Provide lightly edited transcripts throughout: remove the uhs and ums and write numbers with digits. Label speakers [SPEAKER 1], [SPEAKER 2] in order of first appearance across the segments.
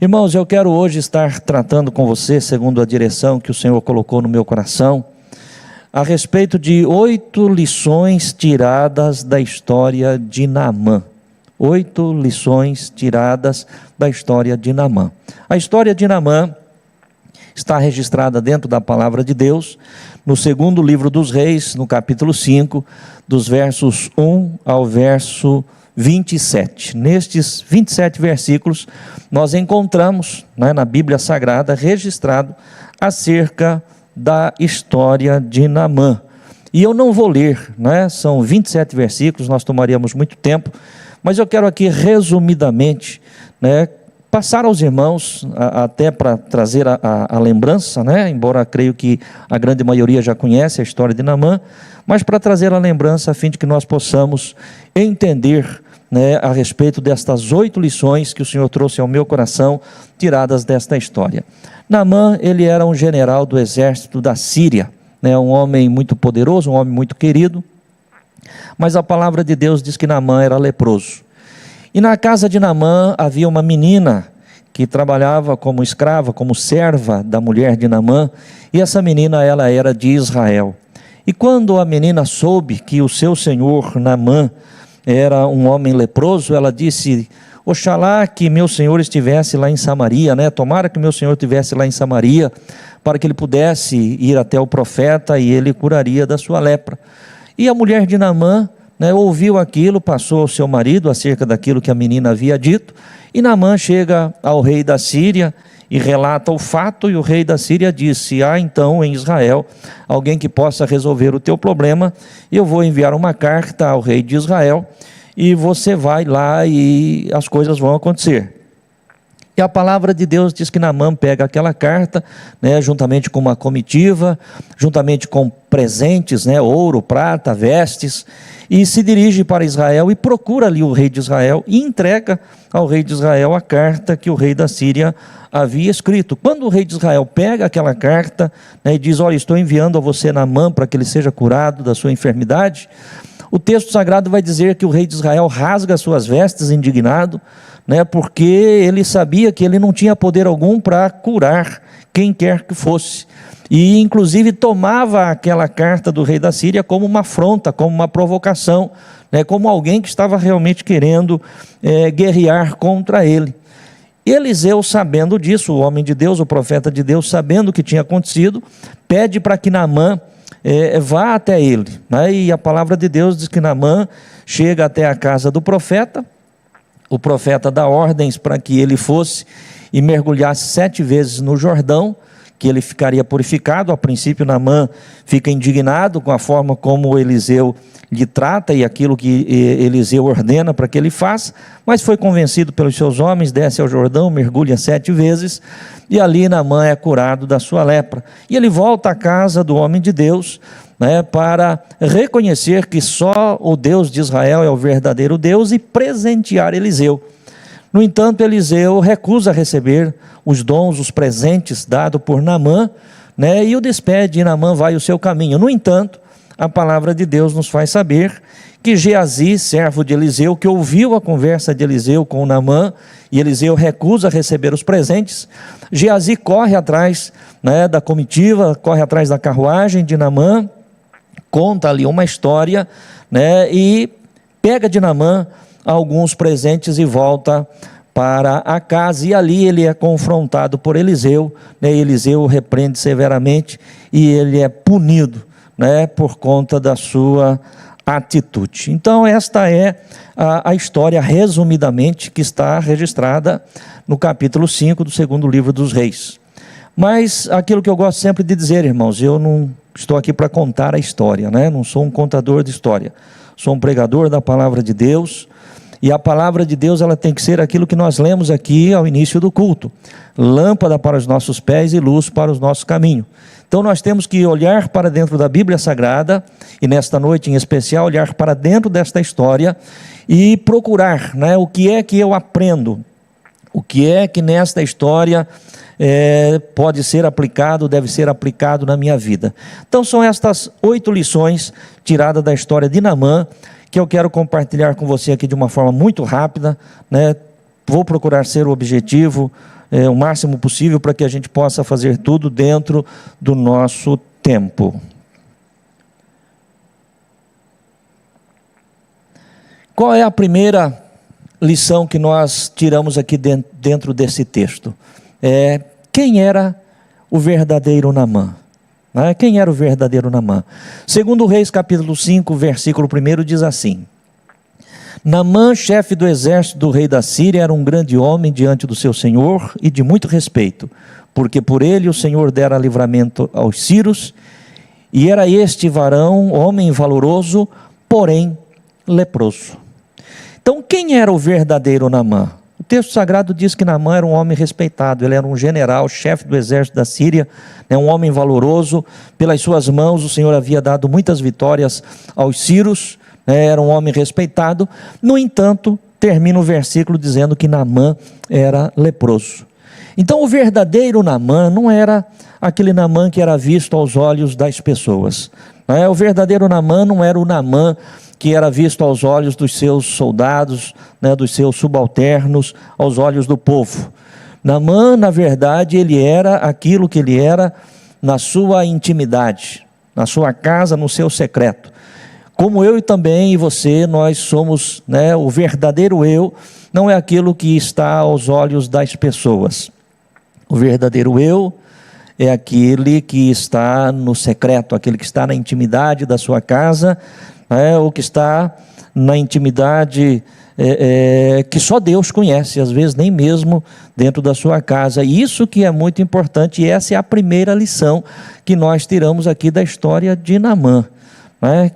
[SPEAKER 1] Irmãos, eu quero hoje estar tratando com você, segundo a direção que o Senhor colocou no meu coração, a respeito de 8 lições tiradas da história de Naamã. 8 lições tiradas da história de Naamã. A história de Naamã está registrada dentro da palavra de Deus, no segundo livro dos Reis, no capítulo 5, dos versos 1 ao verso 27. Nestes 27 versículos, nós encontramos, na Bíblia Sagrada, registrado acerca da história de Naamã. E eu não vou ler, são 27 versículos, nós tomaríamos muito tempo, mas eu quero aqui resumidamente, passar aos irmãos, até para trazer a lembrança, embora creio que a grande maioria já conhece a história de Naamã, mas para trazer a lembrança a fim de que nós possamos entender a respeito destas 8 lições que o Senhor trouxe ao meu coração, tiradas desta história. Naamã, ele era um general do exército da Síria, um homem muito poderoso, um homem muito querido, mas a palavra de Deus diz que Naamã era leproso. E na casa de Naamã havia uma menina que trabalhava como escrava, como serva da mulher de Naamã, e essa menina, ela era de Israel. E quando a menina soube que o seu senhor Naamã era um homem leproso, ela disse: oxalá que meu senhor estivesse lá em Samaria, tomara que meu senhor estivesse lá em Samaria, para que ele pudesse ir até o profeta e ele curaria da sua lepra. E a mulher de Naamã, ouviu aquilo, passou ao seu marido acerca daquilo que a menina havia dito, e Naamã chega ao rei da Síria e relata o fato, e o rei da Síria disse: há então em Israel alguém que possa resolver o teu problema, eu vou enviar uma carta ao rei de Israel, e você vai lá e as coisas vão acontecer. E a palavra de Deus diz que Naamã pega aquela carta, juntamente com uma comitiva, juntamente com presentes, ouro, prata, vestes, e se dirige para Israel e procura ali o rei de Israel e entrega ao rei de Israel a carta que o rei da Síria havia escrito. Quando o rei de Israel pega aquela carta, e diz: olha, estou enviando a você Naamã para que ele seja curado da sua enfermidade, o texto sagrado vai dizer que o rei de Israel rasga suas vestes indignado, porque ele sabia que ele não tinha poder algum para curar quem quer que fosse, e inclusive tomava aquela carta do rei da Síria como uma afronta, como uma provocação, como alguém que estava realmente querendo guerrear contra ele. E Eliseu, sabendo disso, o homem de Deus, o profeta de Deus, sabendo o que tinha acontecido, pede para que Naamã vá até ele, e a palavra de Deus diz que Naamã chega até a casa do profeta. O profeta dá ordens para que ele fosse e mergulhasse 7 vezes no Jordão, que ele ficaria purificado. A princípio Naamã fica indignado com a forma como Eliseu lhe trata e aquilo que Eliseu ordena para que ele faça, mas foi convencido pelos seus homens, desce ao Jordão, mergulha 7 vezes, e ali Naamã é curado da sua lepra. E ele volta à casa do homem de Deus, para reconhecer que só o Deus de Israel é o verdadeiro Deus e presentear Eliseu. No entanto, Eliseu recusa receber os dons, os presentes dados por Naamã, e o despede, e Naamã vai o seu caminho. No entanto, a palavra de Deus nos faz saber que Geazi, servo de Eliseu, que ouviu a conversa de Eliseu com Naamã, e Eliseu recusa receber os presentes, Geazi corre atrás da comitiva, corre atrás da carruagem de Naamã, conta ali uma história, e pega de Naamã alguns presentes e volta para a casa, e ali ele é confrontado por Eliseu, Eliseu o repreende severamente, e ele é punido, por conta da sua atitude. Então esta é a história, resumidamente, que está registrada no capítulo 5 do segundo livro dos Reis. Mas aquilo que eu gosto sempre de dizer, irmãos, eu não estou aqui para contar a história, não sou um contador de história, sou um pregador da palavra de Deus, e a palavra de Deus, ela tem que ser aquilo que nós lemos aqui ao início do culto: lâmpada para os nossos pés e luz para os nossos caminhos. Então nós temos que olhar para dentro da Bíblia Sagrada, e nesta noite em especial, olhar para dentro desta história e procurar, o que é que eu aprendo, o que é que nesta história pode ser aplicado, deve ser aplicado na minha vida. Então são estas 8 lições tiradas da história de Naamã, que eu quero compartilhar com você aqui de uma forma muito rápida, Vou procurar ser o objetivo o máximo possível para que a gente possa fazer tudo dentro do nosso tempo. Qual é a primeira lição que nós tiramos aqui dentro desse texto? Quem era o verdadeiro Naamã? Quem era o verdadeiro Naamã? Segundo Reis capítulo 5, versículo 1 diz assim: Naamã, chefe do exército do rei da Síria, era um grande homem diante do seu senhor e de muito respeito, porque por ele o Senhor dera livramento aos sírios, e era este varão, homem valoroso, porém leproso. Então, quem era o verdadeiro Naamã? O texto sagrado diz que Naamã era um homem respeitado, ele era um general, chefe do exército da Síria, um homem valoroso, pelas suas mãos o Senhor havia dado muitas vitórias aos sírios, era um homem respeitado. No entanto, termina o versículo dizendo que Naamã era leproso. Então, o verdadeiro Naamã não era aquele Naamã que era visto aos olhos das pessoas. O verdadeiro Naamã não era o Naamã que era visto aos olhos dos seus soldados, dos seus subalternos, aos olhos do povo. Naamã, na verdade, ele era aquilo que ele era na sua intimidade, na sua casa, no seu secreto. Como eu e também você, nós somos, o verdadeiro eu, não é aquilo que está aos olhos das pessoas. O verdadeiro eu é aquele que está no secreto, aquele que está na intimidade da sua casa, ou que está na intimidade que só Deus conhece, às vezes nem mesmo dentro da sua casa. E isso que é muito importante, e essa é a primeira lição que nós tiramos aqui da história de Naamã.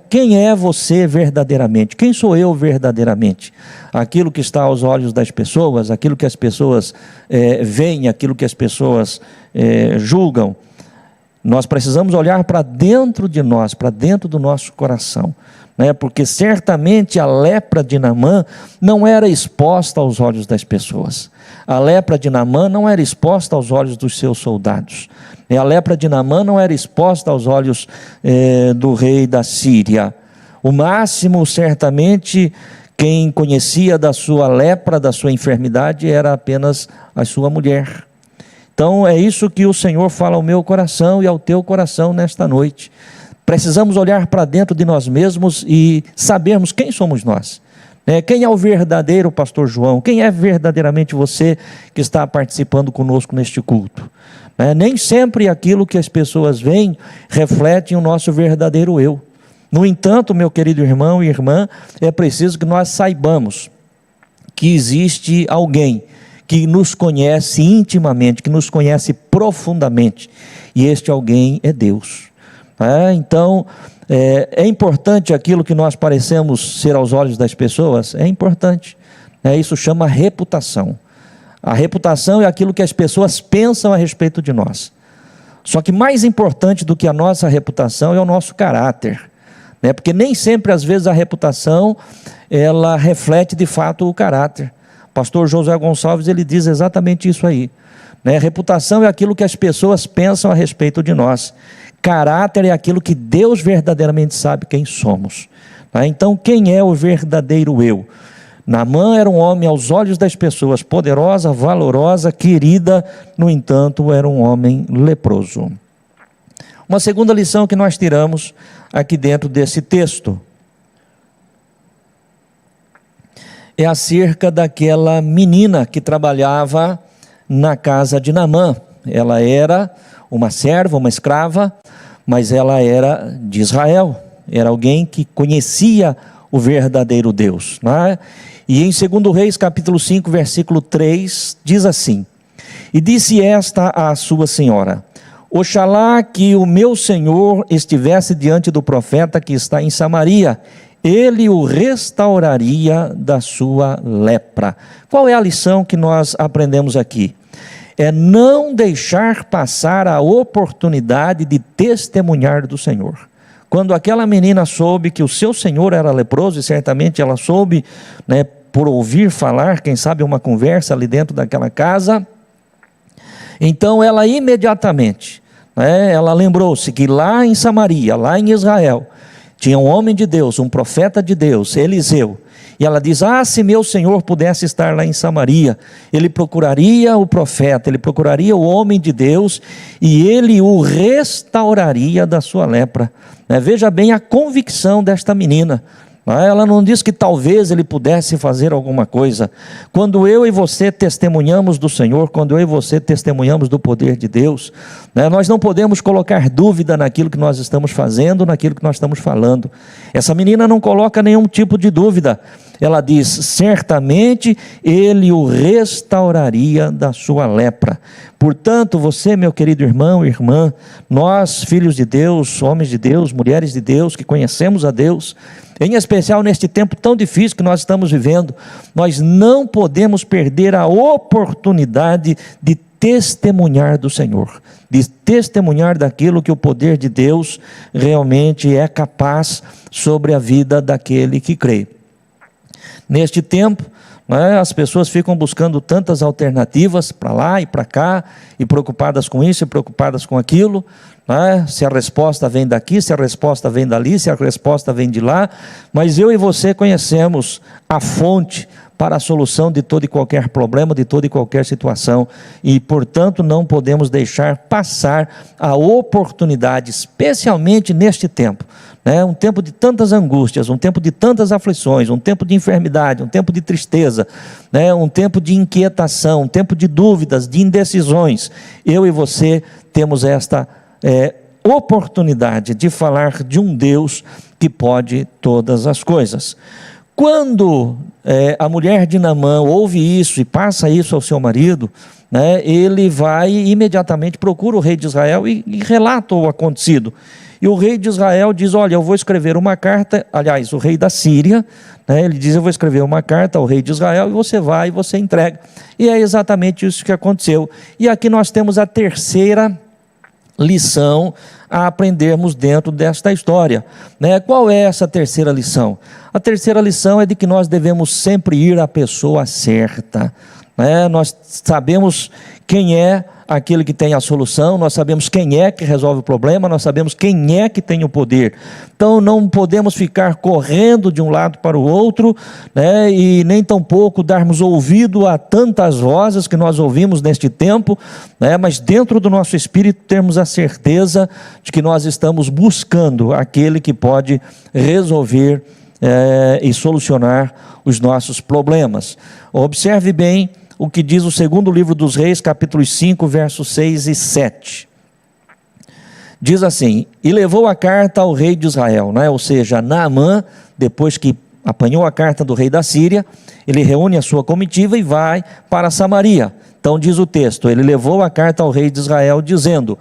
[SPEAKER 1] Quem é você verdadeiramente? Quem sou eu verdadeiramente? Aquilo que está aos olhos das pessoas, aquilo que as pessoas veem, aquilo que as pessoas julgam. Nós precisamos olhar para dentro de nós, para dentro do nosso coração, porque certamente a lepra de Naamã não era exposta aos olhos das pessoas. A lepra de Naamã não era exposta aos olhos dos seus soldados. A lepra de Naamã não era exposta aos olhos do rei da Síria. O máximo, certamente, quem conhecia da sua lepra, da sua enfermidade, era apenas a sua mulher. Então é isso que o Senhor fala ao meu coração e ao teu coração nesta noite. Precisamos olhar para dentro de nós mesmos e sabermos quem somos nós. Quem é o verdadeiro pastor João? Quem é verdadeiramente você que está participando conosco neste culto? Nem sempre aquilo que as pessoas veem reflete o nosso verdadeiro eu. No entanto, meu querido irmão e irmã, é preciso que nós saibamos que existe alguém que nos conhece intimamente, que nos conhece profundamente, e este alguém é Deus. Então, é importante aquilo que nós parecemos ser aos olhos das pessoas, é importante. Isso chama reputação. A reputação é aquilo que as pessoas pensam a respeito de nós. Só que mais importante do que a nossa reputação é o nosso caráter. Porque nem sempre, às vezes, a reputação, ela reflete de fato o caráter. Pastor José Gonçalves, ele diz exatamente isso aí. Reputação é aquilo que as pessoas pensam a respeito de nós. Caráter é aquilo que Deus verdadeiramente sabe quem somos. Então, quem é o verdadeiro eu? Naamã era um homem aos olhos das pessoas, poderosa, valorosa, querida, no entanto, era um homem leproso. Uma segunda lição que nós tiramos aqui dentro desse texto é acerca daquela menina que trabalhava na casa de Naamã. Ela era uma serva, uma escrava, mas ela era de Israel, era alguém que conhecia o verdadeiro Deus. E em 2 Reis capítulo 5, versículo 3, diz assim: E disse esta à sua senhora: Oxalá que o meu senhor estivesse diante do profeta que está em Samaria, ele o restauraria da sua lepra. Qual é a lição que nós aprendemos aqui? É não deixar passar a oportunidade de testemunhar do Senhor. Quando aquela menina soube que o seu senhor era leproso, e certamente ela soube, por ouvir falar, quem sabe uma conversa ali dentro daquela casa, então ela imediatamente, ela lembrou-se que lá em Samaria, lá em Israel, tinha um homem de Deus, um profeta de Deus, Eliseu, E ela diz: se meu Senhor pudesse estar lá em Samaria, ele procuraria o profeta, ele procuraria o homem de Deus, e ele o restauraria da sua lepra. Veja bem a convicção desta menina. Ela não diz que talvez ele pudesse fazer alguma coisa. Quando eu e você testemunhamos do Senhor, quando eu e você testemunhamos do poder de Deus, nós não podemos colocar dúvida naquilo que nós estamos fazendo, naquilo que nós estamos falando. Essa menina não coloca nenhum tipo de dúvida. Ela diz: certamente ele o restauraria da sua lepra. Portanto, você, meu querido irmão e irmã, nós, filhos de Deus, homens de Deus, mulheres de Deus, que conhecemos a Deus, em especial neste tempo tão difícil que nós estamos vivendo, nós não podemos perder a oportunidade de testemunhar do Senhor, de testemunhar daquilo que o poder de Deus realmente é capaz sobre a vida daquele que crê. Neste tempo, as pessoas ficam buscando tantas alternativas para lá e para cá, e preocupadas com isso e preocupadas com aquilo, se a resposta vem daqui, se a resposta vem dali, se a resposta vem de lá, mas eu e você conhecemos a fonte para a solução de todo e qualquer problema, de toda e qualquer situação, e portanto não podemos deixar passar a oportunidade, especialmente neste tempo, um tempo de tantas angústias, um tempo de tantas aflições, um tempo de enfermidade, um tempo de tristeza, um tempo de inquietação, um tempo de dúvidas, de indecisões. Eu e você temos esta oportunidade de falar de um Deus que pode todas as coisas. Quando a mulher de Naamã ouve isso e passa isso ao seu marido, ele vai imediatamente, procura o rei de Israel e relata o acontecido. E o rei de Israel diz: olha, eu vou escrever uma carta, aliás, o rei da Síria, ele diz: eu vou escrever uma carta ao rei de Israel, e você vai e você entrega. E é exatamente isso que aconteceu. E aqui nós temos a terceira lição a aprendermos dentro desta história. Qual é essa terceira lição? A terceira lição é de que nós devemos sempre ir à pessoa certa. Nós sabemos quem é aquele que tem a solução, nós sabemos quem é que resolve o problema, nós sabemos quem é que tem o poder. Então não podemos ficar correndo de um lado para o outro, e nem tampouco darmos ouvido a tantas vozes que nós ouvimos neste tempo, mas dentro do nosso espírito termos a certeza de que nós estamos buscando aquele que pode resolver e solucionar os nossos problemas. Observe bem o que diz o segundo livro dos Reis, capítulos 5, versos 6 e 7. Diz assim: e levou a carta ao rei de Israel, ou seja, Naamã, depois que apanhou a carta do rei da Síria, ele reúne a sua comitiva e vai para Samaria. Então diz o texto: ele levou a carta ao rei de Israel, dizendo: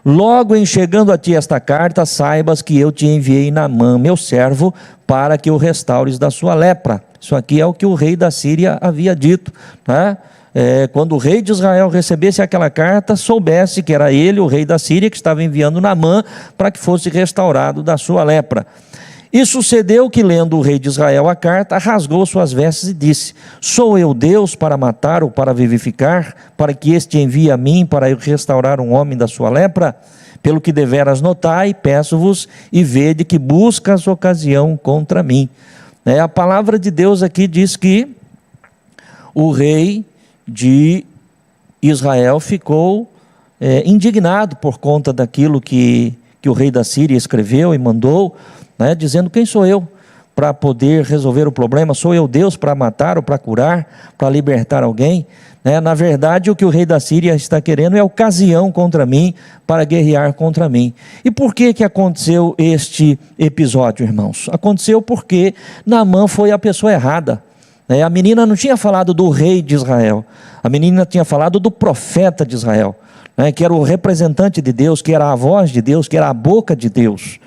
[SPEAKER 1] logo em chegando a ti esta carta, saibas que eu te enviei Naamã, meu servo, para que o restaures da sua lepra. Isso aqui é o que o rei da Síria havia dito, quando o rei de Israel recebesse aquela carta, soubesse que era ele, o rei da Síria, que estava enviando Naamã para que fosse restaurado da sua lepra. E sucedeu que, lendo o rei de Israel a carta, rasgou suas vestes e disse: sou eu Deus para matar ou para vivificar, para que este envie a mim para eu restaurar um homem da sua lepra? Pelo que deveras notai, peço-vos, e vede que buscas ocasião contra mim. A palavra de Deus aqui diz que o rei de Israel ficou indignado por conta daquilo que o rei da Síria escreveu e mandou, dizendo: quem sou eu para poder resolver o problema? Sou eu Deus para matar ou para curar, para libertar alguém? Na verdade, o que o rei da Síria está querendo é ocasião contra mim, para guerrear contra mim. E por que aconteceu este episódio, irmãos? Aconteceu porque Naamã foi a pessoa errada. A menina não tinha falado do rei de Israel, a menina tinha falado do profeta de Israel, que era o representante de Deus, que era a voz de Deus, que era a boca de Deus.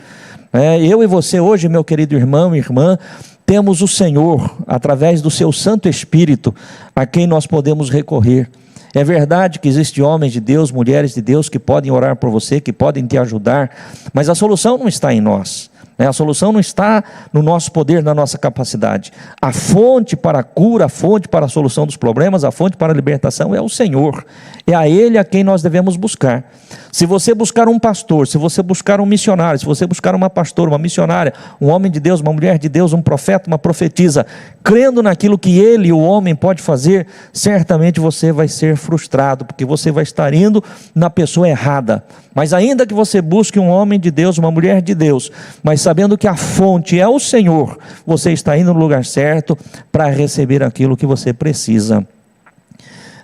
[SPEAKER 1] Eu e você hoje, meu querido irmão e irmã, temos o Senhor, através do seu Santo Espírito, a quem nós podemos recorrer. É verdade que existem homens de Deus, mulheres de Deus, que podem orar por você, que podem te ajudar, mas a solução não está em nós. A solução não está no nosso poder, na nossa capacidade. A fonte para a cura, a fonte para a solução dos problemas, a fonte para a libertação é o Senhor. É a Ele a quem nós devemos buscar. Se você buscar um pastor, se você buscar um missionário, se você buscar uma pastora, uma missionária, um homem de Deus, uma mulher de Deus, um profeta, uma profetisa, crendo naquilo que ele, o homem, pode fazer, certamente você vai ser frustrado, porque você vai estar indo na pessoa errada. Mas ainda que você busque um homem de Deus, uma mulher de Deus, mas sabendo que a fonte é o Senhor, você está indo no lugar certo para receber aquilo que você precisa.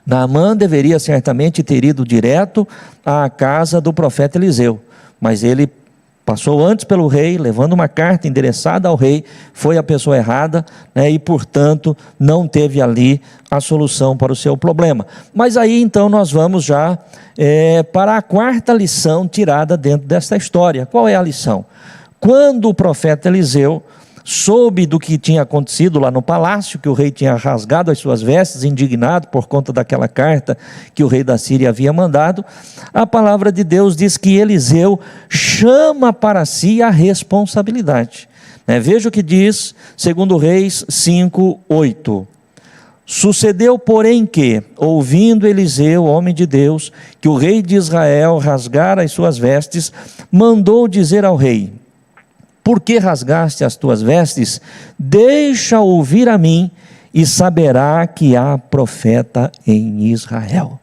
[SPEAKER 1] Naamã deveria certamente ter ido direto à casa do profeta Eliseu, mas ele passou antes pelo rei, levando uma carta endereçada ao rei, foi a pessoa errada, e portanto não teve ali a solução para o seu problema. Mas aí então nós vamos já para a quarta lição tirada dentro desta história. Qual é a lição? Quando o profeta Eliseu soube do que tinha acontecido lá no palácio, que o rei tinha rasgado as suas vestes, indignado por conta daquela carta que o rei da Síria havia mandado, a palavra de Deus diz que Eliseu chama para si a responsabilidade. Veja o que diz, segundo Reis 5:8. Sucedeu, porém, que, ouvindo Eliseu, homem de Deus, que o rei de Israel rasgara as suas vestes, mandou dizer ao rei: por que rasgaste as tuas vestes? Deixa ouvir a mim, e saberá que há profeta em Israel.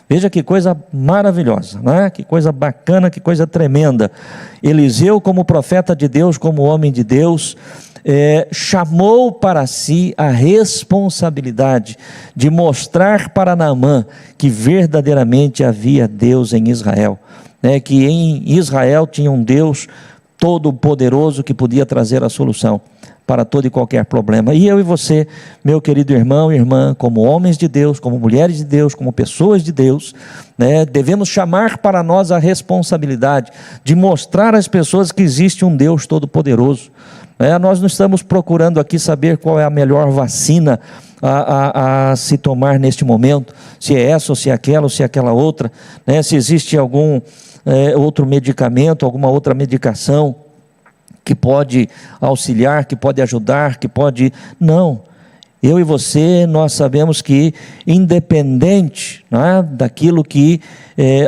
[SPEAKER 1] Veja que coisa maravilhosa, que coisa bacana, que coisa tremenda. Eliseu, como profeta de Deus, como homem de Deus, chamou para si a responsabilidade de mostrar para Naamã que verdadeiramente havia Deus em Israel, que em Israel tinha um Deus todo-poderoso que podia trazer a solução para todo e qualquer problema. E eu e você, meu querido irmão e irmã, como homens de Deus, como mulheres de Deus, como pessoas de Deus, devemos chamar para nós a responsabilidade de mostrar às pessoas que existe um Deus todo-poderoso. Nós não estamos procurando aqui saber qual é a melhor vacina a se tomar neste momento, se é essa ou se é aquela ou se é aquela outra, se existe algum outro medicamento, alguma outra medicação que pode auxiliar, que pode ajudar, que pode... Não, eu e você, nós sabemos que independente daquilo que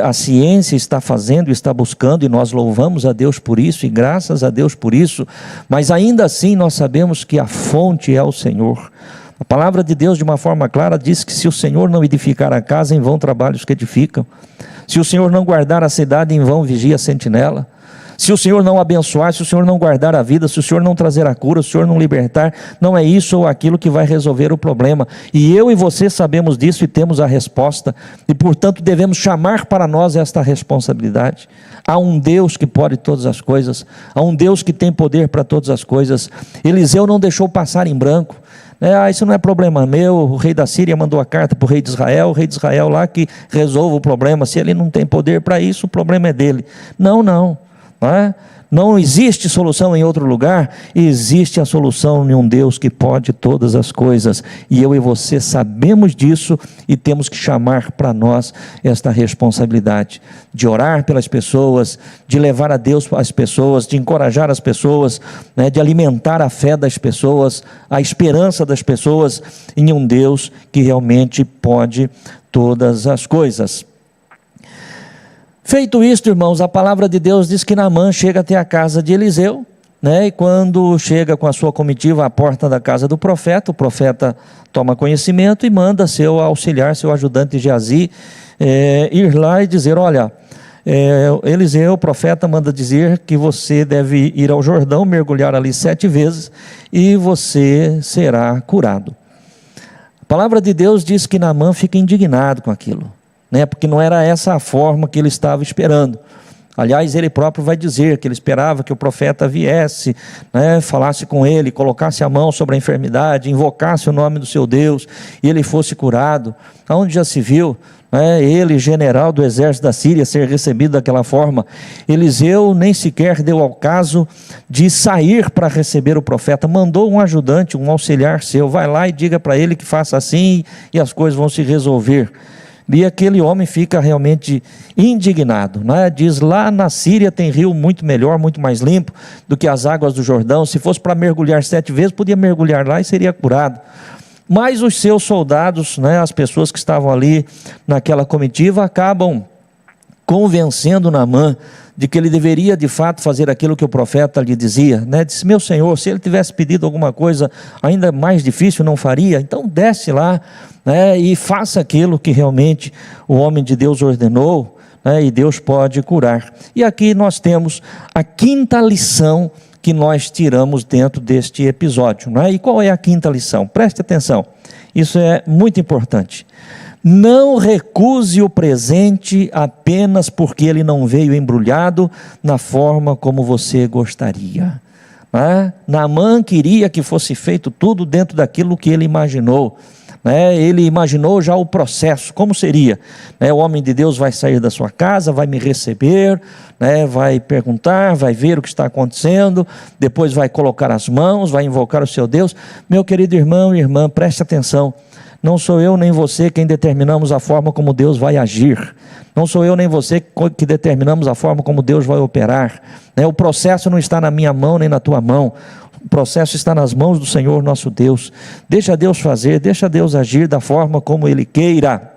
[SPEAKER 1] a ciência está fazendo, está buscando, e nós louvamos a Deus por isso, e graças a Deus por isso, mas ainda assim nós sabemos que a fonte é o Senhor. A palavra de Deus, de uma forma clara, diz que se o Senhor não edificar a casa, em vão trabalham os que edificam. Se o Senhor não guardar a cidade, em vão vigia a sentinela. Se o Senhor não abençoar, se o Senhor não guardar a vida, se o Senhor não trazer a cura, se o Senhor não libertar, não é isso ou aquilo que vai resolver o problema. E eu e você sabemos disso e temos a resposta. E portanto devemos chamar para nós esta responsabilidade. Há um Deus que pode todas as coisas. Há um Deus que tem poder para todas as coisas. Eliseu não deixou passar em branco. Isso não é problema meu, o rei da Síria mandou a carta para o rei de Israel lá que resolva o problema. Se ele não tem poder para isso, o problema é dele. Não existe solução em outro lugar, existe a solução em um Deus que pode todas as coisas, e eu e você sabemos disso, e temos que chamar para nós esta responsabilidade, de orar pelas pessoas, de levar a Deus às pessoas, de encorajar as pessoas, de alimentar a fé das pessoas, a esperança das pessoas, em um Deus que realmente pode todas as coisas. Feito isto, irmãos, a palavra de Deus diz que Naamã chega até a casa de Eliseu, e quando chega com a sua comitiva à porta da casa do profeta, o profeta toma conhecimento e manda seu auxiliar, seu ajudante Geazi, ir lá e dizer: olha, Eliseu, o profeta, manda dizer que você deve ir ao Jordão, mergulhar ali 7 vezes e você será curado. A palavra de Deus diz que Naamã fica indignado com aquilo, porque não era essa a forma que ele estava esperando. Aliás, ele próprio vai dizer que ele esperava que o profeta viesse, falasse com ele, colocasse a mão sobre a enfermidade, invocasse o nome do seu Deus, e ele fosse curado. Aonde já se viu, ele, general do exército da Síria, ser recebido daquela forma? Eliseu nem sequer deu ao caso de sair para receber o profeta, mandou um ajudante, um auxiliar seu: vai lá e diga para ele que faça assim, e as coisas vão se resolver. E aquele homem fica realmente indignado, né? Diz: lá na Síria tem rio muito melhor, muito mais limpo do que as águas do Jordão. Se fosse para mergulhar 7 vezes, podia mergulhar lá e seria curado. Mas os seus soldados, né, as pessoas que estavam ali naquela comitiva, acabam convencendo Naamã de que ele deveria de fato fazer aquilo que o profeta lhe dizia, né? Disse: meu senhor, se ele tivesse pedido alguma coisa ainda mais difícil, não faria? Então desce lá, né, e faça aquilo que realmente o homem de Deus ordenou, né, e Deus pode curar. E aqui nós temos a 5ª lição que nós tiramos dentro deste episódio, né? E qual é a 5ª lição? Preste atenção, isso é muito importante. Não recuse o presente apenas porque ele não veio embrulhado na forma como você gostaria. Naamã queria que fosse feito tudo dentro daquilo que ele imaginou. Ele imaginou já o processo, como seria. O homem de Deus vai sair da sua casa, vai me receber, vai perguntar, vai ver o que está acontecendo, depois vai colocar as mãos, vai invocar o seu Deus. Meu querido irmão e irmã, preste atenção. Não sou eu nem você quem determinamos a forma como Deus vai agir. Não sou eu nem você que determinamos a forma como Deus vai operar. O processo não está na minha mão nem na tua mão. O processo está nas mãos do Senhor nosso Deus. Deixa Deus fazer, deixa Deus agir da forma como Ele queira.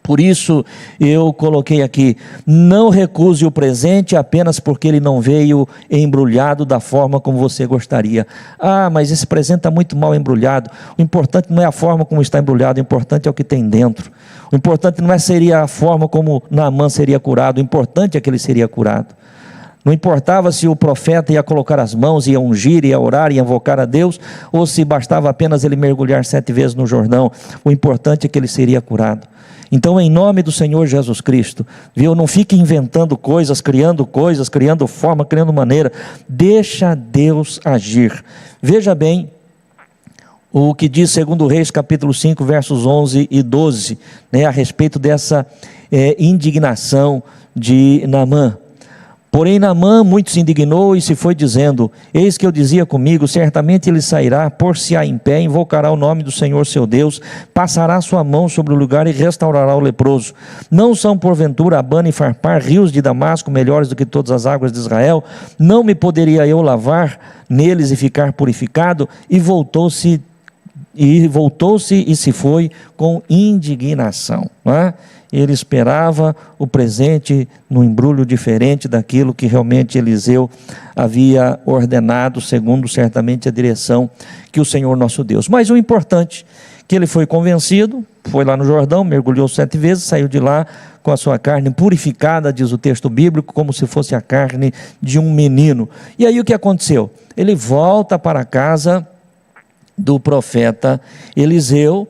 [SPEAKER 1] Por isso eu coloquei aqui: não recuse o presente apenas porque ele não veio embrulhado da forma como você gostaria. Mas esse presente está muito mal embrulhado. O importante não é a forma como está embrulhado, o importante é o que tem dentro. O importante não seria a forma como Naamã seria curado, o importante é que ele seria curado. Não importava se o profeta ia colocar as mãos, ia ungir, ia orar, ia invocar a Deus, ou se bastava apenas ele mergulhar 7 vezes no Jordão. O importante é que ele seria curado. Então, em nome do Senhor Jesus Cristo, viu? Não fique inventando coisas, criando forma, criando maneira. Deixa Deus agir. Veja bem o que diz 2 Reis capítulo 5, versos 11 e 12, a respeito dessa indignação de Naamã. Porém Naamã muito se indignou e se foi dizendo: eis que eu dizia comigo, certamente ele sairá, pôr-se-á em pé, invocará o nome do Senhor seu Deus, passará sua mão sobre o lugar e restaurará o leproso. Não são porventura Abana e Farpar, rios de Damasco, melhores do que todas as águas de Israel? Não me poderia eu lavar neles e ficar purificado? E voltou-se e se foi com indignação. Ele esperava o presente num embrulho diferente daquilo que realmente Eliseu havia ordenado, segundo certamente a direção que o Senhor nosso Deus. Mas o importante, que ele foi convencido, foi lá no Jordão, mergulhou 7 vezes, saiu de lá com a sua carne purificada, diz o texto bíblico, como se fosse a carne de um menino. E aí o que aconteceu? Ele volta para casa do profeta Eliseu,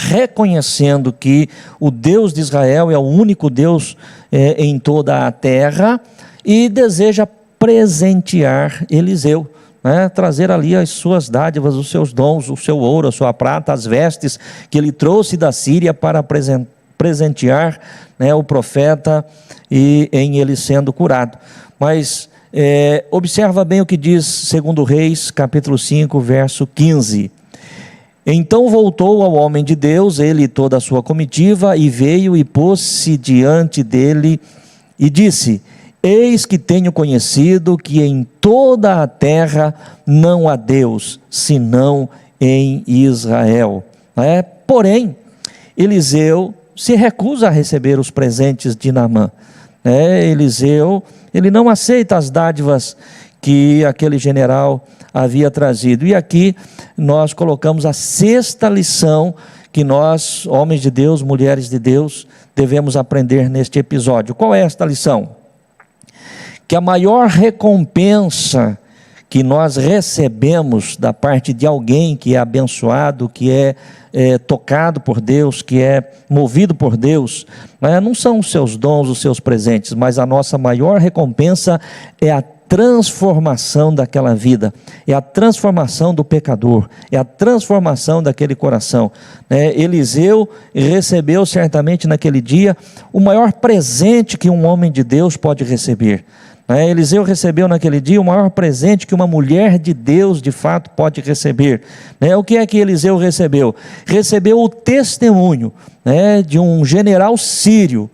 [SPEAKER 1] reconhecendo que o Deus de Israel é o único Deus em toda a terra, e deseja presentear Eliseu, trazer ali as suas dádivas, os seus dons, o seu ouro, a sua prata, as vestes que ele trouxe da Síria para presentear o profeta e em ele sendo curado. Mas observa bem o que diz 2 Reis capítulo 5, verso 15. Então voltou ao homem de Deus, ele e toda a sua comitiva, e veio e pôs-se diante dele e disse: eis que tenho conhecido que em toda a terra não há Deus, senão em Israel. Porém, Eliseu se recusa a receber os presentes de Naamã. Eliseu, ele não aceita as dádivas que aquele general havia trazido. E aqui nós colocamos a 6ª lição que nós, homens de Deus, mulheres de Deus, devemos aprender neste episódio. Qual é esta lição? Que a maior recompensa que nós recebemos da parte de alguém que é abençoado, que é tocado por Deus, que é movido por Deus, não são os seus dons, os seus presentes, mas a nossa maior recompensa é a transformação daquela vida, é a transformação do pecador, é a transformação daquele coração. Eliseu recebeu certamente naquele dia o maior presente que um homem de Deus pode receber. Eliseu recebeu naquele dia o maior presente que uma mulher de Deus de fato pode receber. O que é que Eliseu recebeu? Recebeu o testemunho de um general sírio,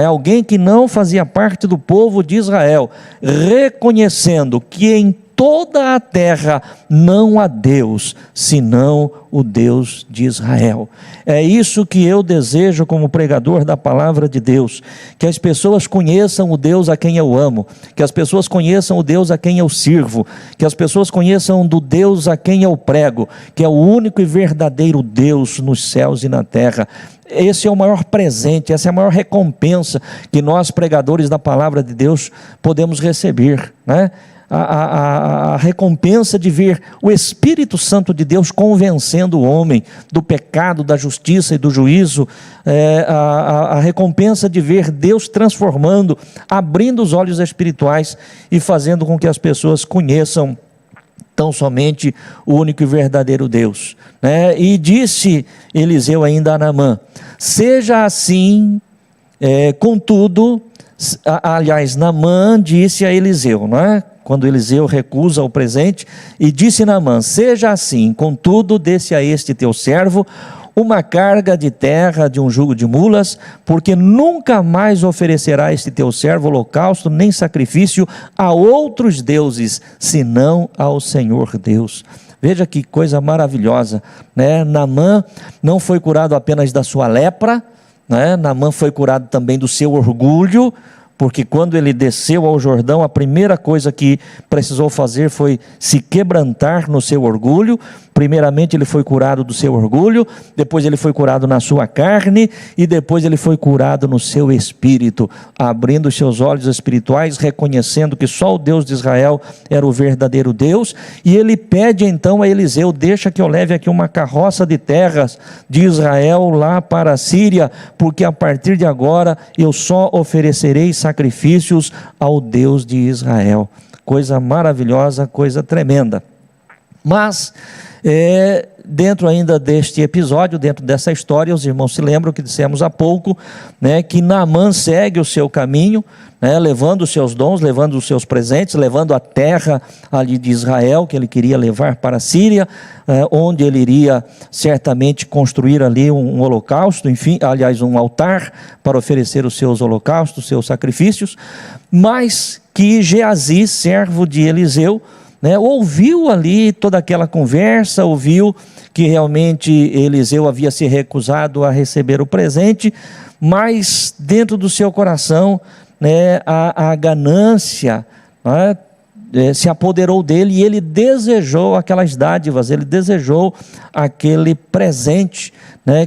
[SPEAKER 1] alguém que não fazia parte do povo de Israel, reconhecendo que em toda a terra não há Deus, senão o Deus de Israel. É isso que eu desejo como pregador da palavra de Deus, que as pessoas conheçam o Deus a quem eu amo, que as pessoas conheçam o Deus a quem eu sirvo, que as pessoas conheçam do Deus a quem eu prego, que é o único e verdadeiro Deus nos céus e na terra. Esse é o maior presente, essa é a maior recompensa que nós, pregadores da palavra de Deus, podemos receber, a recompensa de ver o Espírito Santo de Deus convencendo o homem do pecado, da justiça e do juízo, a recompensa de ver Deus transformando, abrindo os olhos espirituais e fazendo com que as pessoas conheçam tão somente o único e verdadeiro Deus. E disse Eliseu ainda a Naamã: seja assim, contudo, aliás, Naamã disse a Eliseu, quando Eliseu recusa o presente, e disse Naamã: seja assim, contudo, desse a este teu servo uma carga de terra de um jugo de mulas, porque nunca mais oferecerá este teu servo holocausto, nem sacrifício a outros deuses, senão ao Senhor Deus. Veja que coisa maravilhosa, Naamã não foi curado apenas da sua lepra, Naamã foi curado também do seu orgulho, porque quando ele desceu ao Jordão, a primeira coisa que precisou fazer foi se quebrantar no seu orgulho. Primeiramente ele foi curado do seu orgulho, depois ele foi curado na sua carne, e depois ele foi curado no seu espírito, abrindo os seus olhos espirituais, reconhecendo que só o Deus de Israel era o verdadeiro Deus. E ele pede então a Eliseu: deixa que eu leve aqui uma carroça de terras de Israel lá para a Síria, porque a partir de agora eu só oferecerei sacrifícios ao Deus de Israel. Coisa maravilhosa, coisa tremenda. Mas dentro ainda deste episódio, dentro dessa história, os irmãos se lembram que dissemos há pouco, que Naamã segue o seu caminho, levando os seus dons, levando os seus presentes, levando a terra ali de Israel, que ele queria levar para a Síria, onde ele iria certamente construir ali um holocausto, enfim, aliás, um altar para oferecer os seus holocaustos, os seus sacrifícios. Mas que Geazi, servo de Eliseu, ouviu ali toda aquela conversa, ouviu que realmente Eliseu havia se recusado a receber o presente, mas dentro do seu coração, a ganância se apoderou dele, e ele desejou aquelas dádivas, ele desejou aquele presente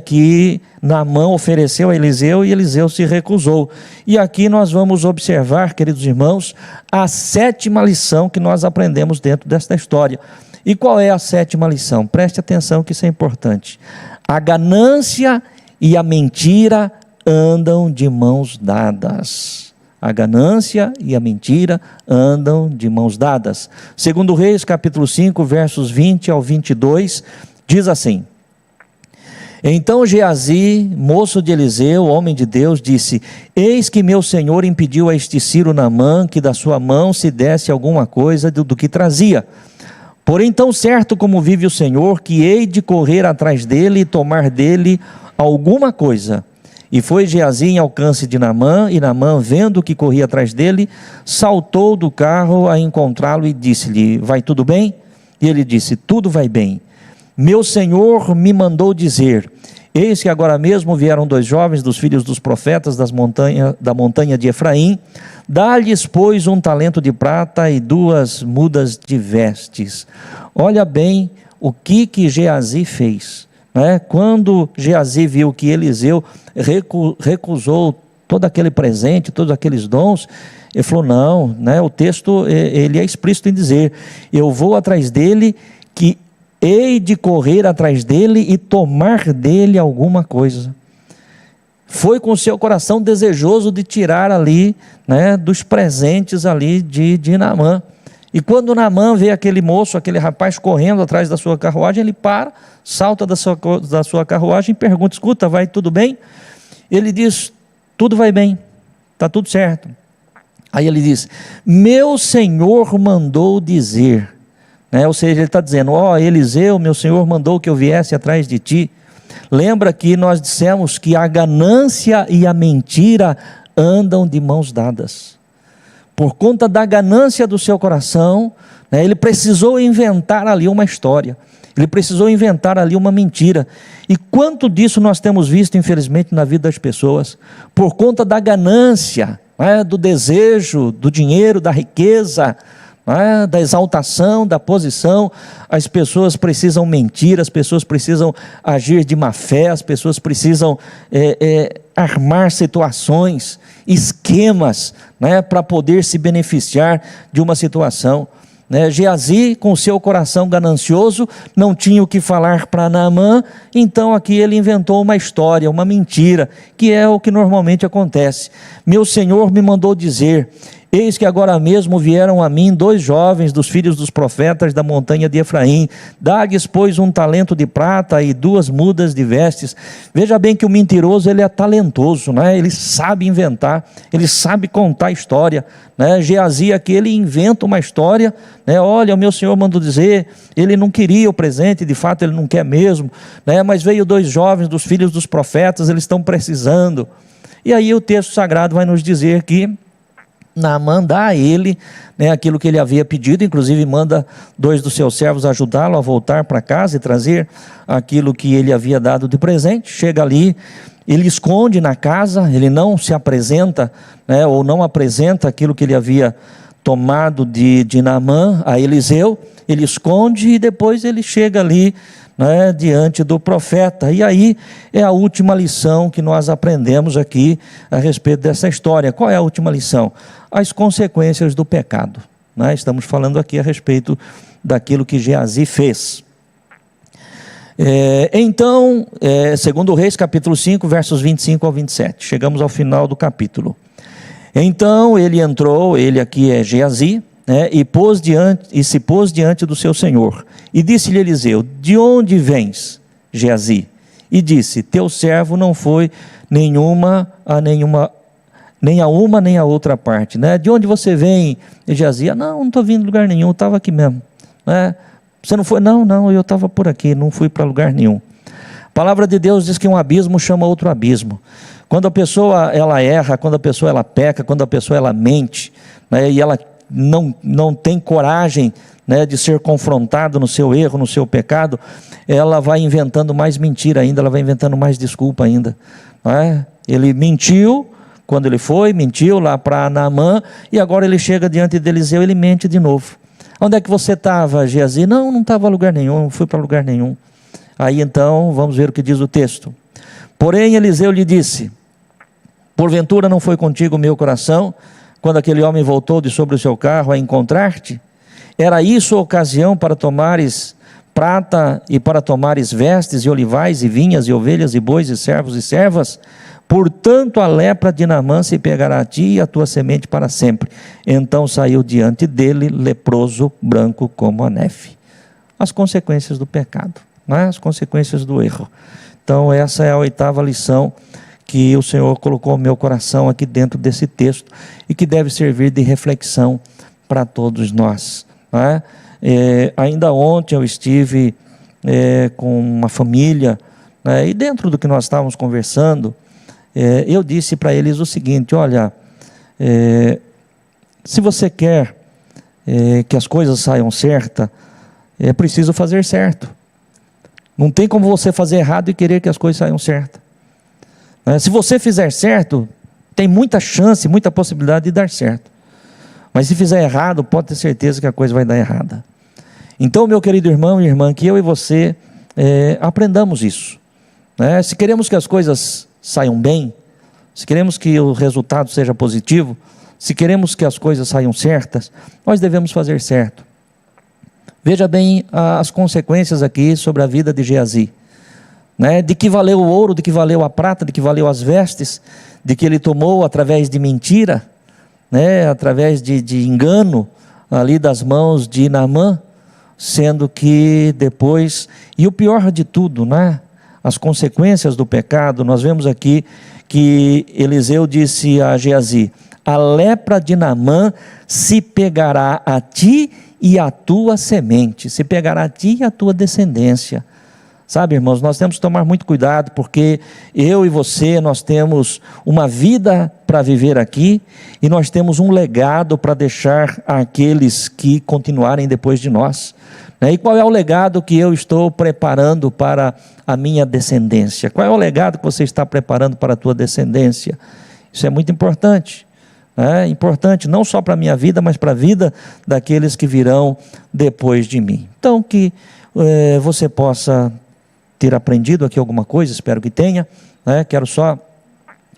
[SPEAKER 1] que Naamã ofereceu a Eliseu, e Eliseu se recusou. E aqui nós vamos observar, queridos irmãos, a 7ª lição que nós aprendemos dentro desta história. E qual é a 7ª lição? Preste atenção que isso é importante. A ganância e a mentira andam de mãos dadas. A ganância e a mentira andam de mãos dadas. 2 Reis, capítulo 5, versos 20 ao 22, diz assim: então Geazi, moço de Eliseu, homem de Deus, disse: eis que meu senhor impediu a este Ciro Naamã que da sua mão se desse alguma coisa do que trazia. Porém, tão certo como vive o Senhor, que hei de correr atrás dele e tomar dele alguma coisa. E foi Geazi em alcance de Naamã, e Naamã, vendo que corria atrás dele, saltou do carro a encontrá-lo e disse-lhe: vai tudo bem? E ele disse: tudo vai bem. Meu senhor me mandou dizer: eis que agora mesmo vieram 2 jovens dos filhos dos profetas da montanha de Efraim, dá-lhes, pois, 1 talento de prata e 2 mudas de vestes. Olha bem o que Geazi fez. Quando Geazi viu que Eliseu recusou todo aquele presente, todos aqueles dons, ele falou: não, o texto ele é explícito em dizer: eu vou atrás dele, que hei de correr atrás dele e tomar dele alguma coisa. Foi com o seu coração desejoso de tirar ali, dos presentes ali de Naamã. E quando Naamã vê aquele moço, aquele rapaz correndo atrás da sua carruagem, ele para, salta da sua carruagem e pergunta: escuta, vai tudo bem? Ele diz: tudo vai bem, está tudo certo. Aí ele diz: meu senhor mandou dizer, né? Ou seja, ele está dizendo: ó, Eliseu, meu senhor mandou que eu viesse atrás de ti. Lembra que nós dissemos que a ganância e a mentira andam de mãos dadas. Por conta da ganância do seu coração, né, ele precisou inventar ali uma história, ele precisou inventar ali uma mentira. E quanto disso nós temos visto, infelizmente, na vida das pessoas, por conta da ganância, né, do desejo, do dinheiro, da riqueza, né, da exaltação, da posição. As pessoas precisam mentir, as pessoas precisam agir de má fé, as pessoas precisam armar situações, esquemas, né, para poder se beneficiar de uma situação. Geazi, com seu coração ganancioso, não tinha o que falar para Naamã, então aqui ele inventou uma história, uma mentira, que é o que normalmente acontece. Meu senhor me mandou dizer: eis que agora mesmo vieram a mim 2 jovens dos filhos dos profetas da montanha de Efraim, dá-lhes, pois, 1 talento de prata e 2 mudas de vestes. Veja bem que o mentiroso, ele é talentoso, né? Ele sabe inventar, ele sabe contar história, né? Geazi aqui, ele inventa uma história, né? Olha, o meu senhor mandou dizer, ele não queria o presente, de fato ele não quer mesmo, né? Mas veio 2 jovens dos filhos dos profetas, eles estão precisando. E aí o texto sagrado vai nos dizer que Naamã dá a ele, né, aquilo que ele havia pedido, inclusive manda 2 dos seus servos ajudá-lo a voltar para casa e trazer aquilo que ele havia dado de presente. Chega ali, ele esconde na casa, ele não se apresenta, né, ou não apresenta aquilo que ele havia tomado de Naamã a Eliseu, ele esconde e depois ele chega ali, né, diante do profeta. E aí é a última lição que nós aprendemos aqui a respeito dessa história. Qual é a última lição? As consequências do pecado, né? Estamos falando aqui a respeito daquilo que Geazi fez. Então, segundo Reis, capítulo 5, versos 25 ao 27, chegamos ao final do capítulo. Então ele entrou, ele aqui é Geazi, né, e se pôs diante do seu senhor, e disse-lhe Eliseu: de onde vens, Geazi? E disse: teu servo não foi nem a uma nem a outra parte, né? De onde você vem, Geazi? Não estou vindo de lugar nenhum, eu estava aqui mesmo, né? Você não foi? Não, eu estava por aqui, não fui para lugar nenhum. A palavra de Deus diz que um abismo chama outro abismo. Quando a pessoa ela erra, quando a pessoa ela peca, quando a pessoa ela mente, né, e ela não tem coragem, né, de ser confrontada no seu erro, no seu pecado, ela vai inventando mais mentira ainda, ela vai inventando mais desculpa ainda, né? Ele mentiu quando ele mentiu lá para Naamã, e agora ele chega diante de Eliseu, ele mente de novo. Onde é que você estava, Geazi? Não estava a lugar nenhum, não fui para lugar nenhum. Aí então, vamos ver o que diz o texto. Porém Eliseu lhe disse: porventura não foi contigo o meu coração, quando aquele homem voltou de sobre o seu carro a encontrar-te? Era isso a ocasião para tomares prata e para tomares vestes e olivais e vinhas e ovelhas e bois e servos e servas? Portanto a lepra de Naamã se pegará a ti e a tua semente para sempre. Então saiu diante dele leproso, branco como a neve. As consequências do pecado, né? As consequências do erro. Então essa é a 8ª lição que o Senhor colocou no meu coração aqui dentro desse texto e que deve servir de reflexão para todos nós, né? Ainda ontem eu estive com uma família, né, e dentro do que nós estávamos conversando, eu disse para eles o seguinte: olha, se você quer que as coisas saiam certas, é preciso fazer certo. Não tem como você fazer errado e querer que as coisas saiam certas. Se você fizer certo, tem muita chance, muita possibilidade de dar certo. Mas se fizer errado, pode ter certeza que a coisa vai dar errada. Então, meu querido irmão e irmã, que eu e você aprendamos isso, né? Se queremos que as coisas saiam bem, se queremos que o resultado seja positivo, se queremos que as coisas saiam certas, nós devemos fazer certo. Veja bem as consequências aqui sobre a vida de Geazi, né? De que valeu o ouro, de que valeu a prata, de que valeu as vestes, de que ele tomou através de mentira, né? Através de engano ali das mãos de Naamã, sendo que depois, e o pior de tudo, né? As consequências do pecado, nós vemos aqui que Eliseu disse a Geazi: A lepra de Naamã se pegará a ti e a tua semente, se pegará a ti e a tua descendência. Sabe, irmãos, nós temos que tomar muito cuidado, porque eu e você, nós temos uma vida para viver aqui, e nós temos um legado para deixar àqueles que continuarem depois de nós. E qual é o legado que eu estou preparando para a minha descendência? Qual é o legado que você está preparando para a tua descendência? Isso é muito importante. É importante não só para a minha vida, mas para a vida daqueles que virão depois de mim. Então, que você possa ter aprendido aqui alguma coisa, espero que tenha. Quero só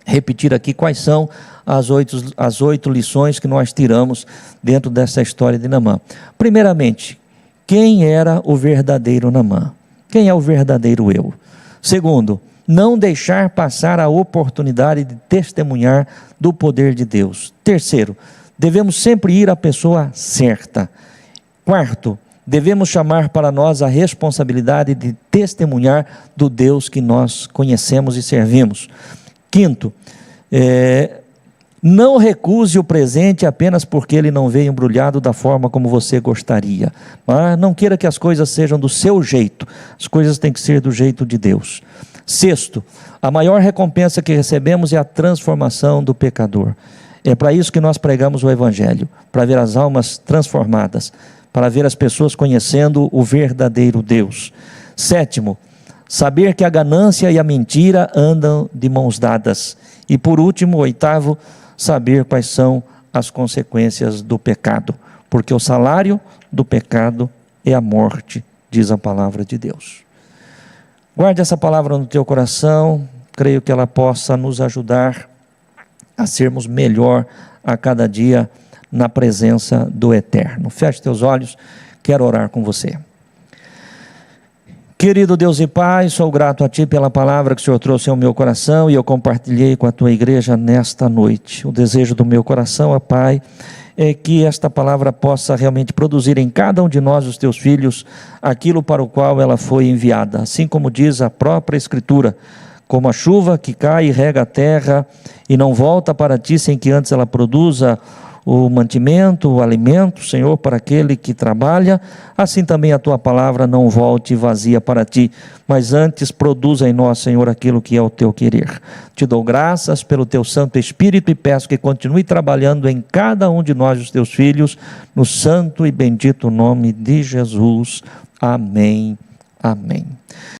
[SPEAKER 1] repetir aqui quais são as oito lições que nós tiramos dentro dessa história de Naamã. Primeiramente, quem era o verdadeiro Naamã? Quem é o verdadeiro eu? Segundo, não deixar passar a oportunidade de testemunhar do poder de Deus. Terceiro, devemos sempre ir à pessoa certa. Quarto, devemos chamar para nós a responsabilidade de testemunhar do Deus que nós conhecemos e servimos. Quinto, não recuse o presente apenas porque ele não veio embrulhado da forma como você gostaria. Mas não queira que as coisas sejam do seu jeito, as coisas têm que ser do jeito de Deus. Sexto, a maior recompensa que recebemos é a transformação do pecador. É para isso que nós pregamos o Evangelho, para ver as almas transformadas, para ver as pessoas conhecendo o verdadeiro Deus. Sétimo, saber que a ganância e a mentira andam de mãos dadas. E por último, oitavo, saber quais são as consequências do pecado, porque o salário do pecado é a morte, diz a palavra de Deus. Guarde essa palavra no teu coração, creio que ela possa nos ajudar a sermos melhor a cada dia na presença do Eterno. Feche teus olhos, quero orar com você. Querido Deus e Pai, sou grato a Ti pela palavra que o Senhor trouxe ao meu coração e eu compartilhei com a Tua igreja nesta noite. O desejo do meu coração, ó Pai, é que esta palavra possa realmente produzir em cada um de nós, os Teus filhos, aquilo para o qual ela foi enviada. Assim como diz a própria Escritura, como a chuva que cai e rega a terra e não volta para Ti sem que antes ela produza o mantimento, o alimento, Senhor, para aquele que trabalha, assim também a Tua palavra não volte vazia para Ti, mas antes produza em nós, Senhor, aquilo que é o Teu querer. Te dou graças pelo Teu Santo Espírito e peço que continue trabalhando em cada um de nós, os Teus filhos, no santo e bendito nome de Jesus. Amém. Amém.